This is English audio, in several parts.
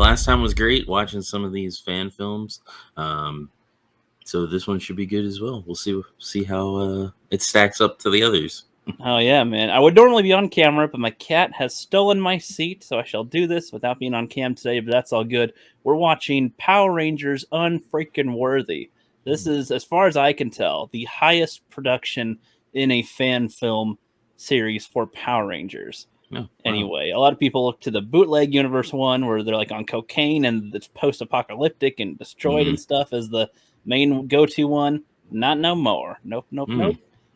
last time was great watching some of these fan films. So this one should be good as well. We'll see how it stacks up to the others. Oh yeah, man. I would normally be on camera, but my cat has stolen my seat, so I shall do this without being on cam today, but that's all good. We're watching Power Rangers Unworthy. This is, as far as I can tell, the highest production in a fan film series for Power Rangers. Oh, wow. Anyway, a lot of people look to the bootleg universe one where they're like on cocaine and it's post-apocalyptic and destroyed and stuff as the main go-to one. Not no more. Nope.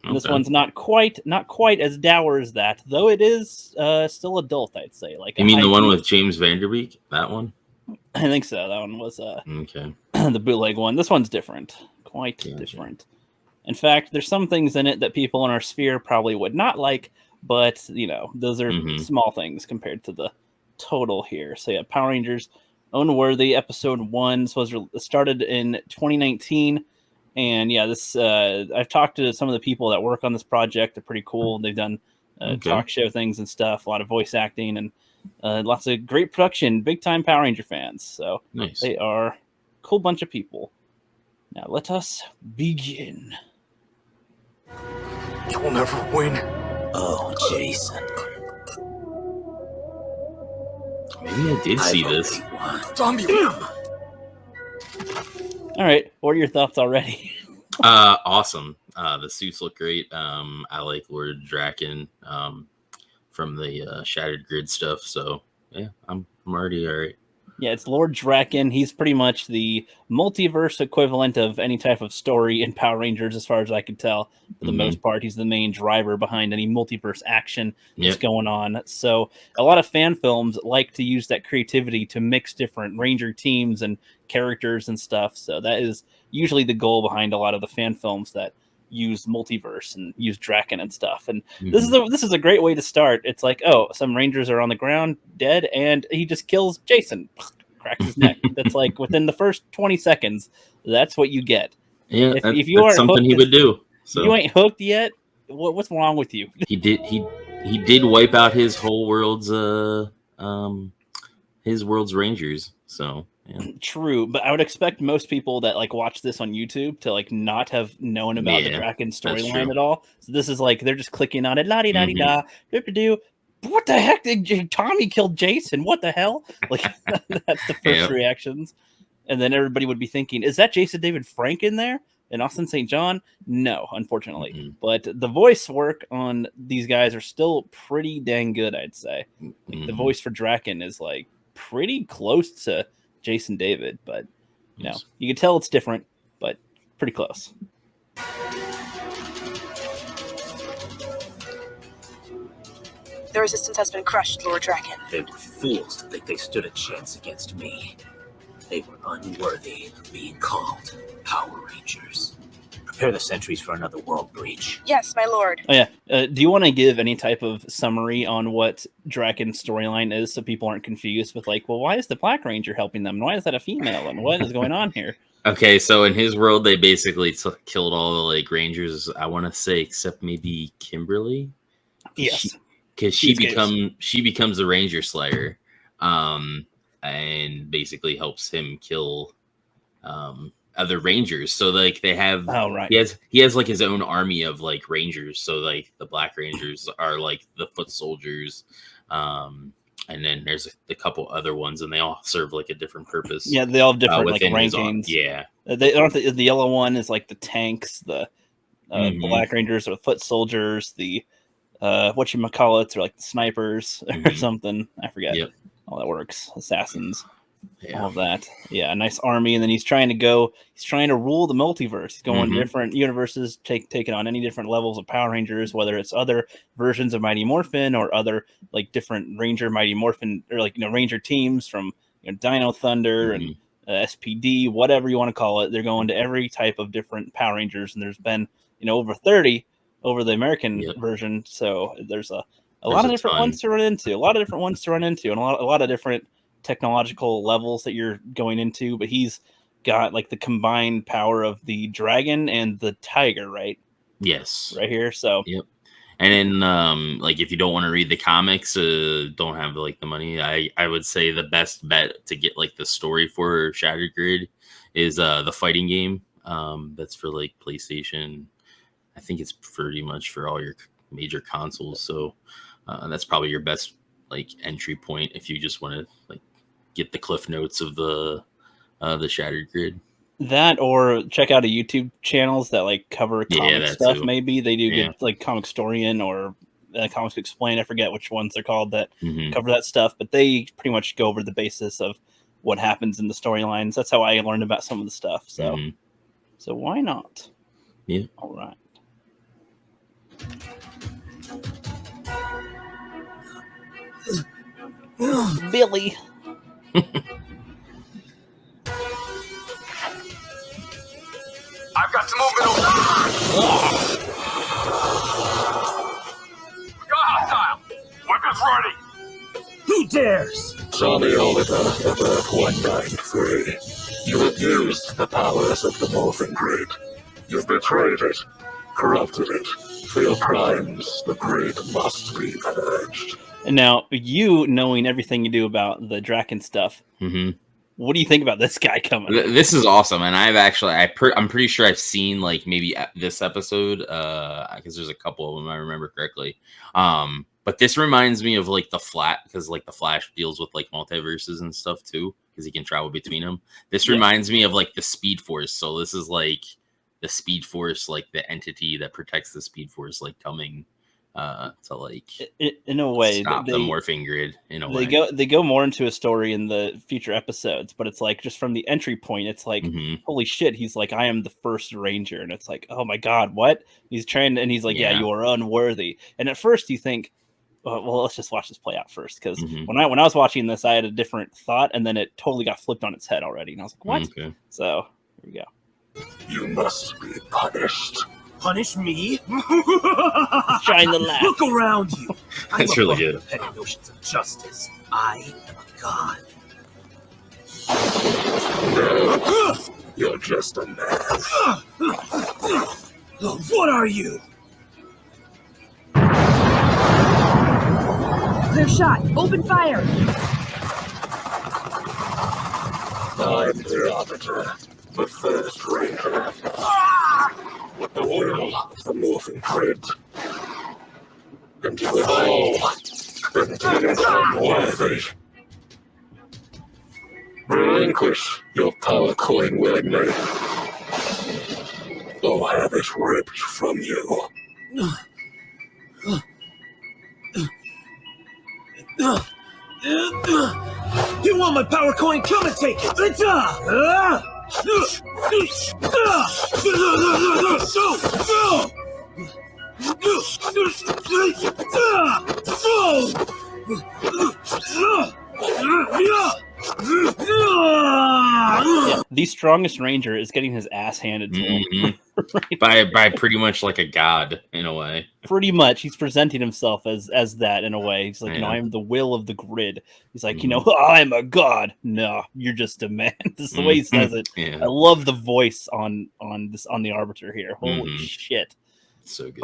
And this one's not quite as dour as that, though it is still adult, I'd say. Like, you mean the one with James Vanderbeek? That one? I think so. That one was okay. The bootleg one. This one's different. Quite different. In fact, there's some things in it that people in our sphere probably would not like, but, you know, those are small things compared to the total here. So, yeah, Power Rangers Unworthy, Episode 1. This was started in 2019. And, yeah, this I've talked to some of the people that work on this project. They're pretty cool. They've done talk show things and stuff, a lot of voice acting, and lots of great production, big-time Power Ranger fans. So nice. They are a cool bunch of people. Now, let us begin. You'll never win. Oh, Jason. Maybe I did see this. Zombie. All right. What are your thoughts already? Awesome. The suits look great. I like Lord Draken from the Shattered Grid stuff. So, yeah, I'm already all right. Yeah, it's Lord Draken. He's pretty much the multiverse equivalent of any type of story in Power Rangers, as far as I can tell. For the most part, he's the main driver behind any multiverse action that's going on. So a lot of fan films like to use that creativity to mix different Ranger teams and characters and stuff. So that is usually the goal behind a lot of the fan films that use multiverse and use Draken and stuff. And this is a great way to start. It's like, oh, some Rangers are on the ground dead and he just kills Jason, cracks his neck. That's like within the first 20 seconds. That's what you get. Yeah, if you aren't something hooked, he would do. So you ain't hooked yet. What's wrong with you? He did wipe out his whole world's Rangers. So yeah. True, but I would expect most people that like watch this on YouTube to like not have known about the Draken storyline at all. So this is like they're just clicking on it, la di da di da, do. What the heck did Tommy kill Jason? What the hell? Like that's the first reactions, and then everybody would be thinking, is that Jason David Frank in there? And Austin St. John? No, unfortunately. But the voice work on these guys are still pretty dang good, I'd say. Like, the voice for Draken is like pretty close to Jason David, but you know, you can tell it's different, but pretty close. The resistance has been crushed, Lord Draken. They were fools to think they stood a chance against me. They were unworthy of being called Power Rangers. Prepare the sentries for another world breach. Yes, my lord. Oh yeah. Do you want to give any type of summary on what Draken's storyline is so people aren't confused with like, well, why is the Black Ranger helping them? And why is that a female? And what is going on here? Okay, so in his world, they basically killed all the like Rangers. I want to say, except maybe Kimberly. Yes, because she becomes a Ranger Slayer, and basically helps him kill other Rangers. So like they have, he has like his own army of like Rangers. So like the Black Rangers are like the foot soldiers, and then there's a couple other ones, and they all serve like a different purpose. Yeah, they all have different like rankings. They aren't the yellow one is like the tanks. The Black Rangers are the foot soldiers. The whatchamacallits are like the snipers or something. I forget. All that works. Assassins. All of that. Yeah, a nice army. And then he's trying to rule the multiverse. He's going to different universes, taking on any different levels of Power Rangers, whether it's other versions of Mighty Morphin or other like different Ranger Mighty Morphin or like, you know, Ranger teams from, you know, Dino Thunder and SPD, whatever you want to call it. They're going to every type of different Power Rangers, and there's been, you know, over 30 over the American version. So there's a lot of different ones to run into, and a lot of different technological levels that you're going into. But he's got like the combined power of the dragon and the tiger, right? Yes. Right here. So And then, like, if you don't want to read the comics, don't have like the money, I would say the best bet to get like the story for Shattered Grid is the fighting game. That's for like PlayStation. I think it's pretty much for all your major consoles. So that's probably your best like entry point if you just want to like get the cliff notes of the Shattered Grid. That, or check out a YouTube channels that like cover comic stuff. Too. Maybe they do good, like Comic Storian or Comics Explain. I forget which ones they're called that cover that stuff, but they pretty much go over the basis of what happens in the storylines. That's how I learned about some of the stuff. So, so why not? Yeah. All right. Billy. I've got some movement over there. Hostile. Weapons ready. Who dares? Johnny Oliver of Earth 193. You abused the powers of the Morphin Grid. You've betrayed it, corrupted it. For your crimes, the grid must be purged. And now, you knowing everything you do about the Draken stuff, what do you think about this guy coming? This is awesome, and I've actually, I'm pretty sure I've seen like maybe this episode, because there's a couple of them I remember correctly. But this reminds me of like the because like the Flash deals with like multiverses and stuff too, because he can travel between them. This reminds me of like the Speed Force. So this is like the Speed Force, like the entity that protects the Speed Force, like coming to like in a way stop the morphing grid. In a way, they go more into a story in the future episodes, but it's like just from the entry point, it's like holy shit, he's like, I am the first Ranger, and it's like, oh my god, what? He's trying, and he's like, yeah, you are unworthy. And at first you think, well, let's just watch this play out first, because when I was watching this, I had a different thought, and then it totally got flipped on its head already, and I was like, what? Okay. So here we go. You must be punished. Punish me? Trying to laugh. Look around you. That's really good. I'm petty notions of justice. I am a god. No, you're just a man. What are you? Clear shot. Open fire. I'm the Arbiter, the first Ranger. With the will of the Morphin Grid. And you have all been deemed unworthy. Relinquish your power coin willingly, or have it ripped from you. You want my power coin? Come and take it! The strongest Ranger is getting his ass handed to him. Right? by pretty much like a god in a way. Pretty much, he's presenting himself as that in a way. He's like, I am the will of the grid. He's like, I'm a god. No, you're just a man. This is the way he says it. I love the voice on the Arbiter here. Holy shit, so good.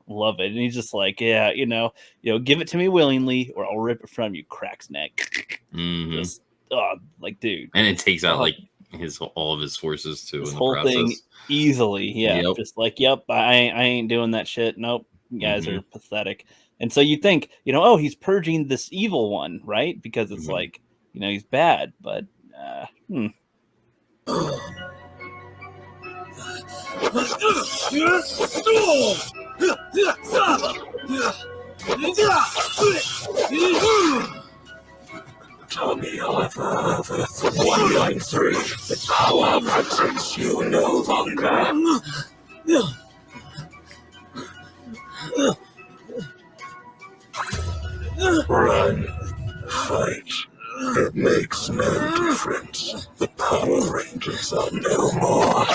Love it. And he's just like, give it to me willingly, or I'll rip it from you. Cracks neck. Just, like, dude. And it takes out like all of his forces too. This in the whole process. thing easily, just like, I ain't doing that shit. Nope, you guys are pathetic. And so you think, he's purging this evil one, right? Because it's like, he's bad, but Tommy Oliver of Earth 193, the power protects you no longer. Run, fight. It makes no difference. The Power Rangers are no more.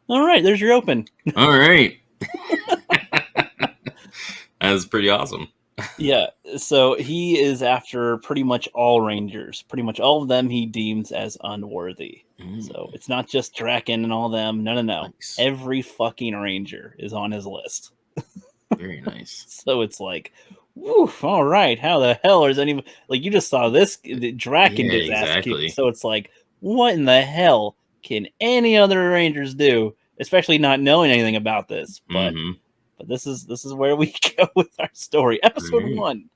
All right, there's your open. All right. That was pretty awesome. Yeah, so he is after pretty much all Rangers. Pretty much all of them he deems as unworthy. So it's not just Draken and all them. No. Nice. Every fucking Ranger is on his list. Very nice. So it's like, woof, all right, how the hell is anyone like you just saw this Draken gets ass kicked, so it's like, what in the hell can any other Rangers do, especially not knowing anything about this? But this is where we go with our story. Episode 1.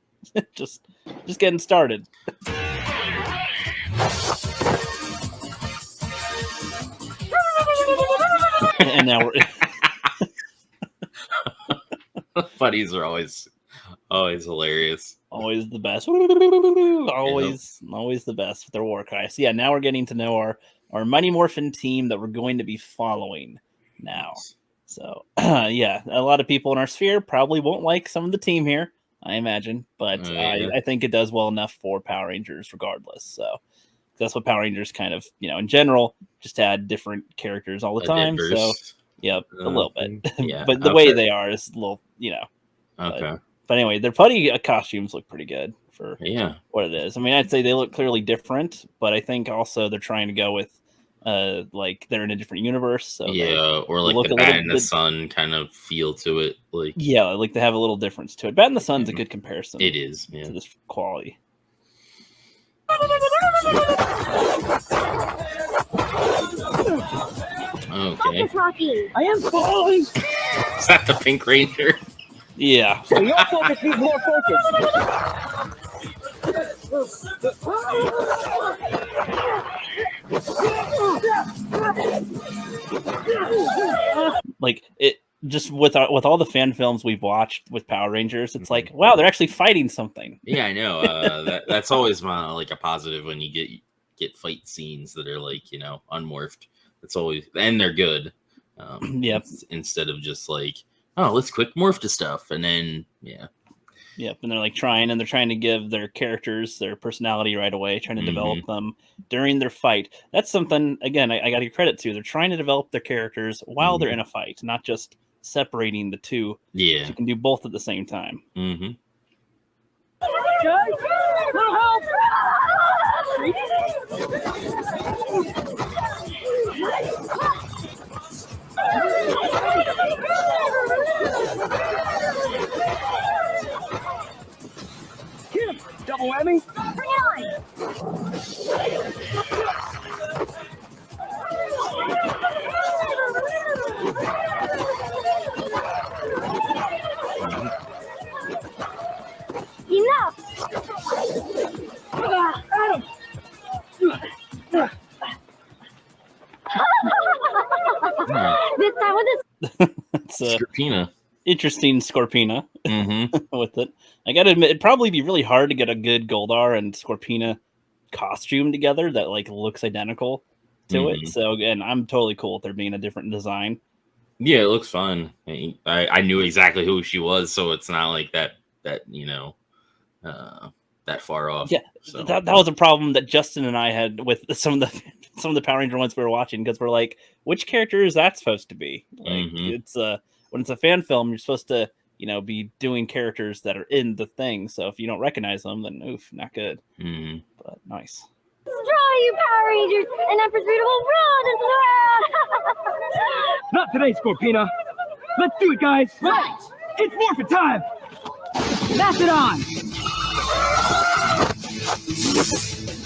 just getting started. And now we're buddies are always hilarious. Always the best. Always the best with their war cry. So yeah, now we're getting to know our Mighty Morphin team that we're going to be following now. So yeah, a lot of people in our sphere probably won't like some of the team here, I imagine, but I think it does well enough for Power Rangers regardless. So that's what Power Rangers kind of, in general, just add different characters all the time. So yep, a little bit. Yeah, but the way they are is a little, Okay. But anyway, their putty costumes look pretty good for what it is. I mean, I'd say they look clearly different, but I think also they're trying to go with like they're in a different universe. So or like the Bat in the Sun kind of feel to it. Like like they have a little difference to it. Bat in the Sun's a good comparison. It is, to this quality. Okay. Rocky. I am falling. Is that the Pink Ranger? Yeah. So your focus needs more focus. Like it just with all the fan films we've watched with Power Rangers, it's like, wow, they're actually fighting something. Yeah, I know. That's always a positive when you get fight scenes that are like, unmorphed. It's always, and they're good. Instead of just like, oh, let's quick morph to stuff, and then and they're like trying to give their characters their personality right away, trying to develop them during their fight. That's something, again, I got to give credit to. They're trying to develop their characters while they're in a fight, not just separating the two. Yeah, you can do both at the same time. Guys, little help! Kim, double whammy. Bring it on. Enough. Adam. This time with It's Scorpina. Interesting Scorpina with it. I gotta admit, it'd probably be really hard to get a good Goldar and Scorpina costume together that like looks identical to it. So again, I'm totally cool with there being a different design. Yeah, it looks fun. I knew exactly who she was, so it's not like that that far off. Yeah, so. that was a problem that Justin and I had with some of the Power Ranger ones we were watching, because we're like, which character is that supposed to be? Like it's when it's a fan film, you're supposed to be doing characters that are in the thing. So if you don't recognize them, then oof, not good. But nice. Draw, you Power Rangers, and Empress Rita will rule this world. Not today, Scorpina. Let's do it, guys. Right. It's morphin' time. Pass it on.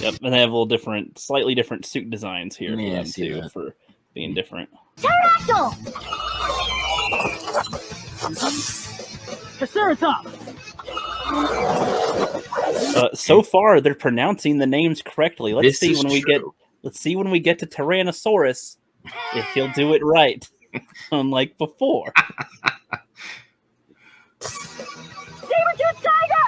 Yep, and they have a little slightly different suit designs here for them too, for being different. Pterodactyl. Triceratops. So far, they're pronouncing the names correctly. Let's see when we get to Tyrannosaurus if he'll do it right, unlike before. Saber-tooth tiger.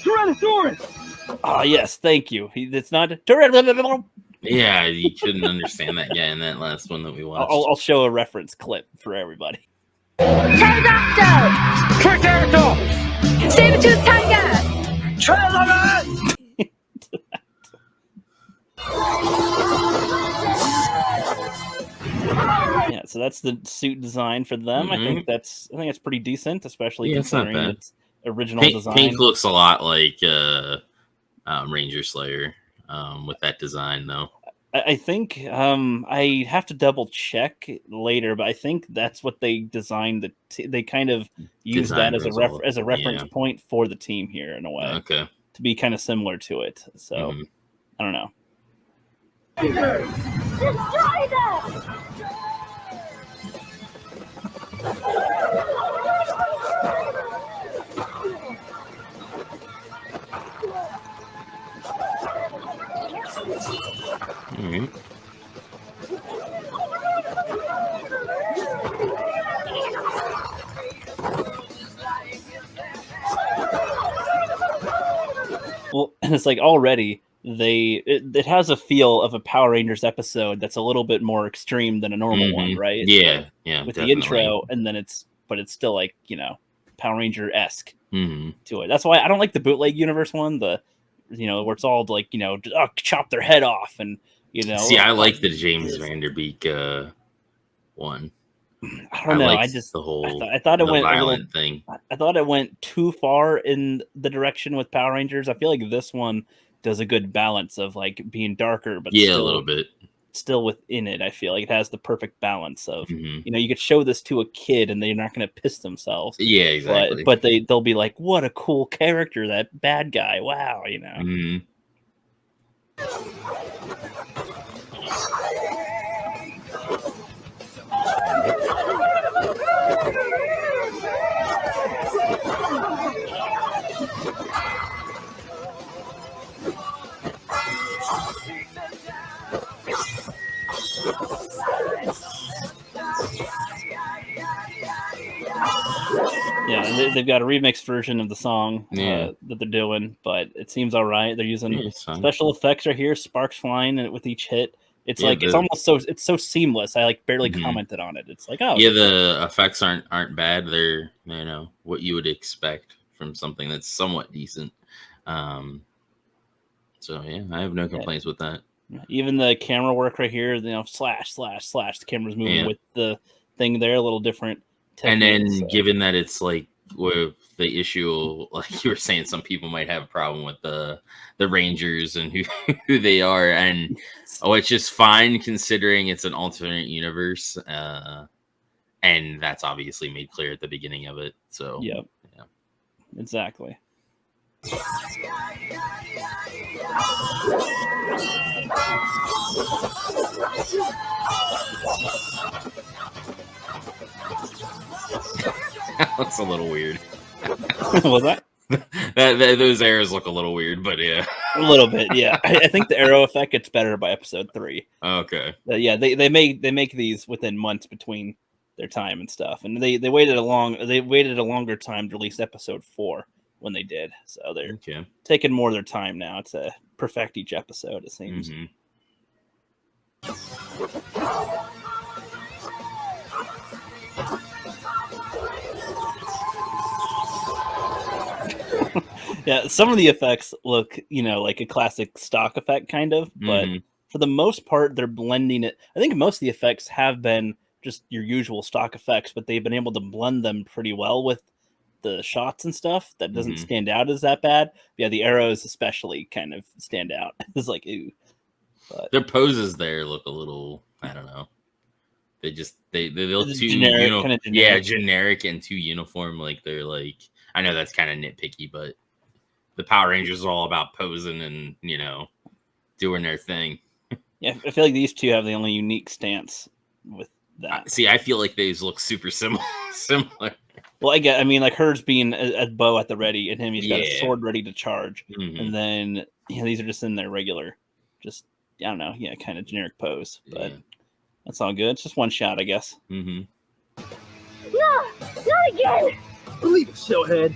Tyrannosaurus. Ah, yes, thank you. It's not. Yeah, you couldn't understand that guy in that last one that we watched. I'll show a reference clip for everybody. Pterodactyl. Triceratops. Saber-tooth tiger. Trilobite. Yeah, so that's the suit design for them. I think that's pretty decent, especially considering its original design. Pink looks a lot like Ranger Slayer with that design, though. I think I have to double check later, but I think that's what they designed. They kind of use that as a reference point for the team here in a way. Okay. To be kind of similar to it. So I don't know. Destroy them! Well, and it's like already it has a feel of a Power Rangers episode that's a little bit more extreme than a normal one, right? Yeah, with definitely. The intro, and then it's still like, you know, Power Ranger-esque to it. That's why I don't like the bootleg universe one, the, you know, where it's all like, you know, chop their head off, and, you know. See, I like the James Vanderbeek one. I don't know. I just the whole I thought it went violent thing. I thought it went too far in the direction with Power Rangers. I feel like this one does a good balance of like being darker, but still, a little bit still within it. I feel like it has the perfect balance of you know, you could show this to a kid and they're not going to piss themselves. Yeah, exactly. But they'll be like, what a cool character, that bad guy. Wow, you know. Yeah, they've got a remixed version of the song that they're doing, but it seems all right. They're using special effects right here, sparks flying with each hit. It's like it's almost so seamless. I like barely commented on it. It's like, oh yeah, the effects aren't bad. They're, you know, what you would expect from something that's somewhat decent. So yeah, I have no complaints with that. Even the camera work right here, you know, slash. The camera's moving with the thing there, a little different. And then given that it's like with the issue, like you were saying, some people might have a problem with the Rangers and who they are, and it's just fine considering it's an alternate universe, and that's obviously made clear at the beginning of it. So yeah, exactly. That's a little weird. Was that? Those arrows look a little weird, but yeah, a little bit. Yeah, I think the arrow effect gets better by episode 3. Okay. Yeah, they make these within months between their time and stuff, and they waited a longer time to release episode 4 when they did, so they're taking more of their time now to perfect each episode, it seems. Yeah, some of the effects look, you know, like a classic stock effect kind of, but for the most part, they're blending it. I think most of the effects have been just your usual stock effects, but they've been able to blend them pretty well with the shots and stuff. That doesn't stand out as that bad. But yeah, the arrows especially kind of stand out. It's like, ooh. But their poses there look a little, I don't know. They look too generic, generic and too uniform. Like they're like, I know that's kind of nitpicky, but the Power Rangers are all about posing and, you know, doing their thing. Yeah, I feel like these two have the only unique stance with that. See, I feel like these look super similar. Well, I mean, like hers being a bow at the ready, and him, he's got a sword ready to charge. And then, these are just in their regular, just, I don't know, kind of generic pose. But that's all good. It's just one shot, I guess. No, not again! Believe it, showhead.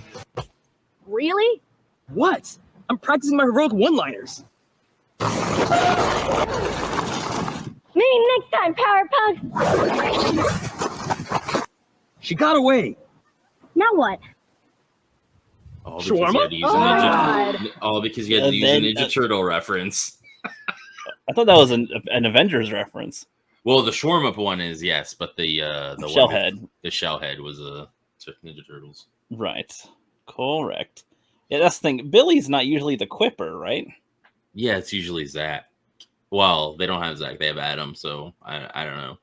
Really? What? I'm practicing my heroic one-liners. Maybe next time, Power Punk. She got away. Now what? All because you had to use a Ninja Turtle reference. I thought that was an Avengers reference. Well, the shawarma one is, yes, but the shellhead was a Ninja Turtles. Right. Correct. Yeah, that's the thing. Billy's not usually the quipper, right? Yeah, it's usually Zach. Well, they don't have Zach. They have Adam. So I don't know.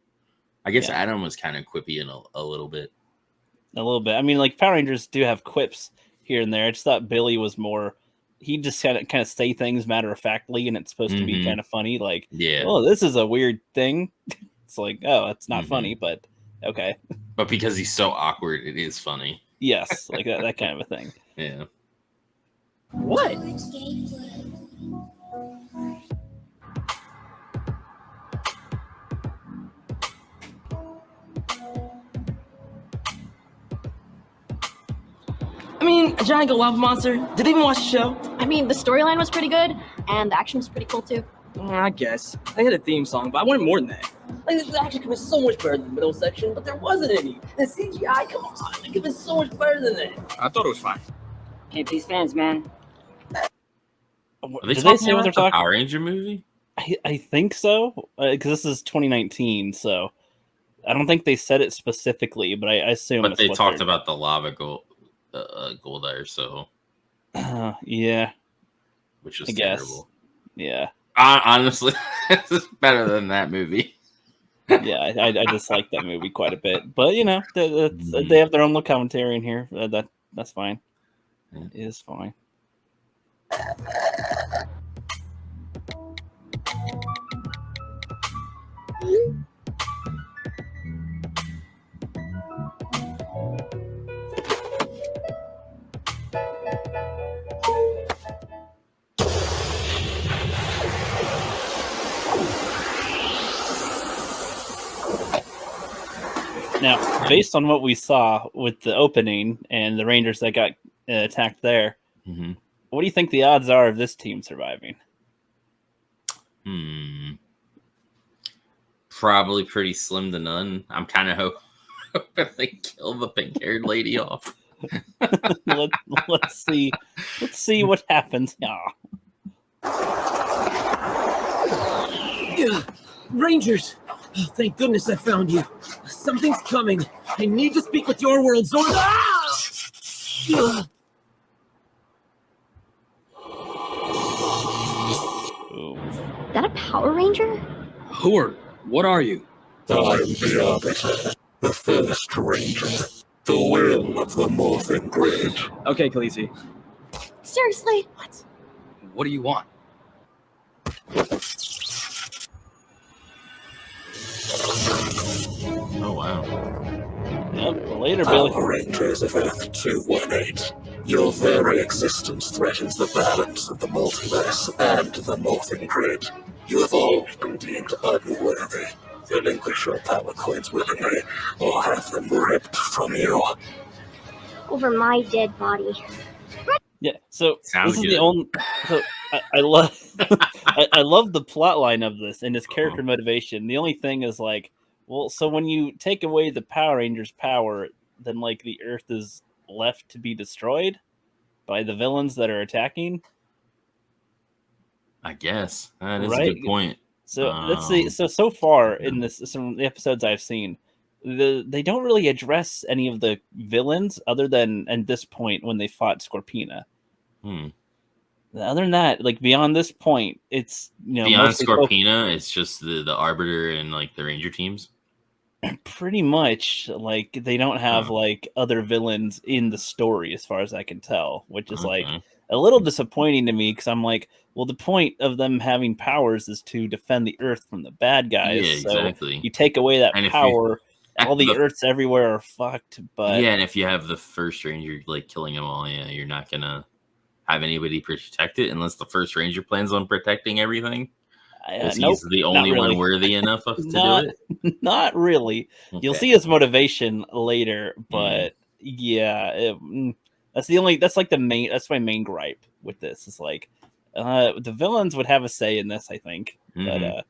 I guess Adam was kind of quippy in a little bit. A little bit. I mean, like Power Rangers do have quips here and there. I just thought Billy was more. He just kind of say things matter of factly, and it's supposed to be kind of funny. Like, oh, this is a weird thing. It's like, oh, it's not funny, but okay. But because he's so awkward, it is funny. Yes, like that kind of a thing. Yeah. What? I mean, a giant lava monster. Did they even watch the show? I mean, the storyline was pretty good, and the action was pretty cool too. I guess. They had a theme song, but I wanted more than that. Like, the action could have been so much better than the middle section, but there wasn't any. The CGI, come on, it could have been so much better than that. I thought it was fine. Can't please fans, man. Did they say what they're talking? Power Ranger movie? I think so, because this is 2019, so I don't think they said it specifically, but I assume. But they talked about the lava Goldar, so yeah, which was terrible. Yeah, honestly, it's better than that movie. Yeah, I dislike that movie quite a bit, but you know, they have their own little commentary in here. That's fine. It is fine. Now, based on what we saw with the opening and the Rangers that got attacked there, what do you think the odds are of this team surviving? Probably pretty slim to none. I'm kind of hoping they kill the pink-haired lady off. Let's see. Let's see what happens. Rangers! Oh, thank goodness I found you. Something's coming. I need to speak with your world, Zord. Is that a Power Ranger? What are you? I'm the Arbiter, the first Ranger, the will of the Morphin Grid. Okay, Khaleesi. Seriously? What do you want? Oh, wow. Yep, later, Billy. Power Rangers of Earth 218. Your very existence threatens the balance of the multiverse and the Morphin Grid. You have all been deemed unworthy. Relinquish your power coins willingly, or have them ripped from you. Over my dead body. Yeah, so Sounds this is good. the only. So I love, I love the plot line of this and his character motivation. The only thing is like, well, so when you take away the Power Rangers' power, then like the Earth is left to be destroyed by the villains that are attacking. I guess that is a good point. So let's see. So far in this, some of the episodes I've seen, they don't really address any of the villains other than at this point when they fought Scorpina. Other than that, like beyond this point, it's beyond Scorpina, it's just the Arbiter and like the Ranger teams. Pretty much, like they don't have like other villains in the story, as far as I can tell, which is like a little disappointing to me because I'm like, well, the point of them having powers is to defend the Earth from the bad guys. Yeah, exactly. So you take away that power, all the Earths everywhere are fucked. But yeah, and if you have the first Ranger like killing them all, yeah, you're not gonna have anybody protect it unless the first Ranger plans on protecting everything. He's the only one worthy enough to do it. Not really. Okay. You'll see his motivation later, but yeah, that's my main gripe with this. It's like the villains would have a say in this, I think, but I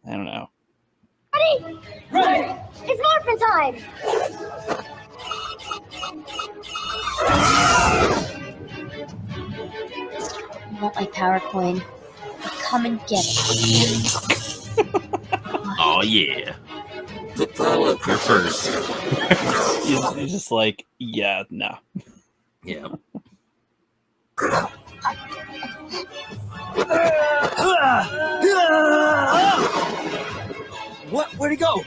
don't know. Ready? Ready! It's morphin' time! I want my power coin. Come and get it. Oh yeah. You're first. He's just like, yeah, no. Yeah. Where'd he go?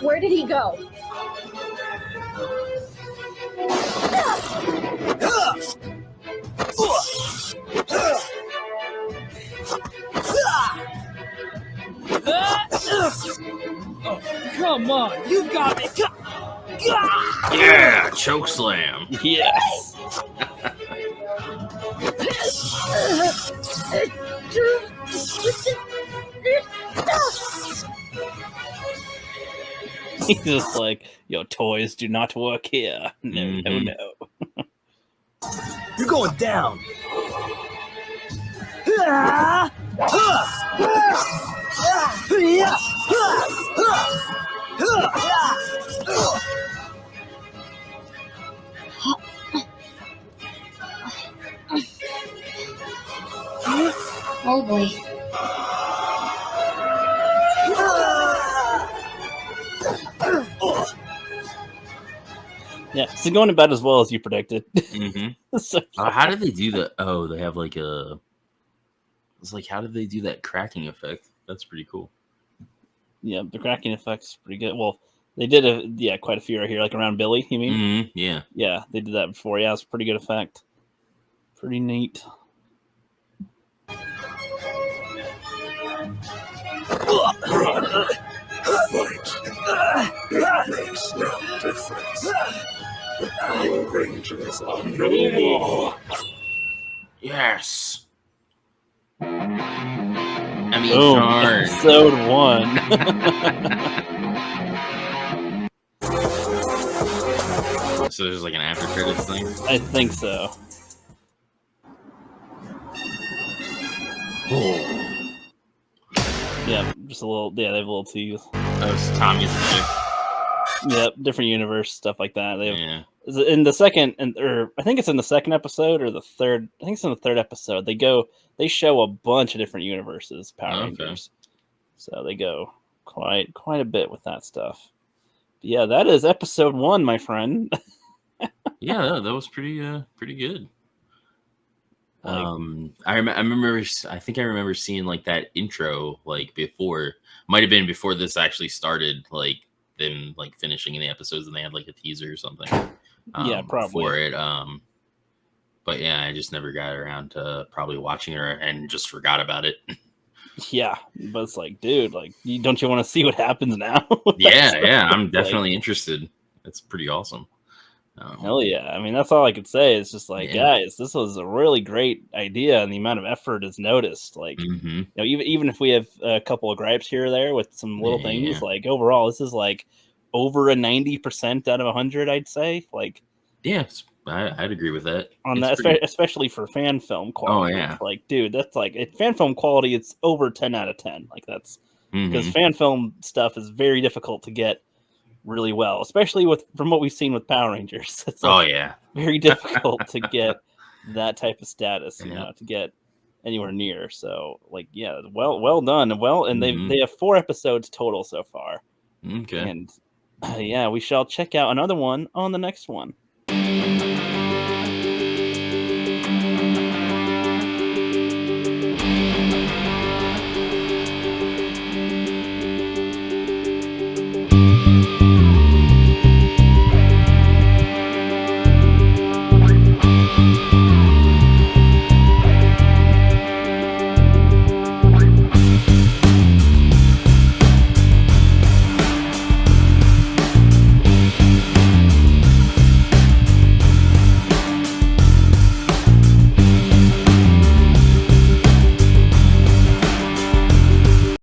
Where did he go? Oh, come on, you got me. Yeah, choke slam. Yes. He's just like, yo, toys do not work here. No, no, no. You're going down. Oh boy. Yeah, so going about as well as you predicted. So how did they do that? Oh, they have like a. It's like, how did they do that cracking effect? That's pretty cool. Yeah, the cracking effect's pretty good. Well, they did quite a few right here, like around Billy. You mean? Yeah. Yeah, they did that before. Yeah, it's a pretty good effect. Pretty neat. It makes no difference. The Power Rangers are no more. Yes. I mean, boom, darn. episode 1. So there's like an after credits thing? I think so. Oh. Yeah, just a little. Yeah, they have a little tease. Oh, it's Tommy's music. Yep, different universe stuff like that. They have, in the second, or I think it's in the second episode or the third. I think it's in the third episode. They show a bunch of different universes, Power Rangers. So they go quite a bit with that stuff. But yeah, that is episode 1, my friend. Yeah, that was pretty good. I remember. I think I remember seeing like that intro like before. Might have been before this actually started. Like them like finishing in the episodes, and they had like a teaser or something. Yeah, probably for it. But yeah, I just never got around to probably watching it and just forgot about it. Yeah, but it's like, dude, like, don't you want to see what happens now? yeah, I'm definitely interested. It's pretty awesome. Hell yeah. I mean, that's all I could say. It's just like, guys, this was a really great idea, and the amount of effort is noticed. Like, you know, even if we have a couple of gripes here or there with some little things, like overall, this is like over a 90% out of 100, I'd say. Like, yeah, I'd agree with that. On that, especially for fan film quality. Oh, yeah. It's like, dude, that's like, fan film quality, it's over 10 out of 10. Like, that's because fan film stuff is very difficult to get really well, especially from what we've seen with Power Rangers. It's like very difficult to get that type of status, you know, to get anywhere near. So, like, yeah, well done. And they have 4 episodes total so far. Okay. And yeah, we shall check out another one on the next one.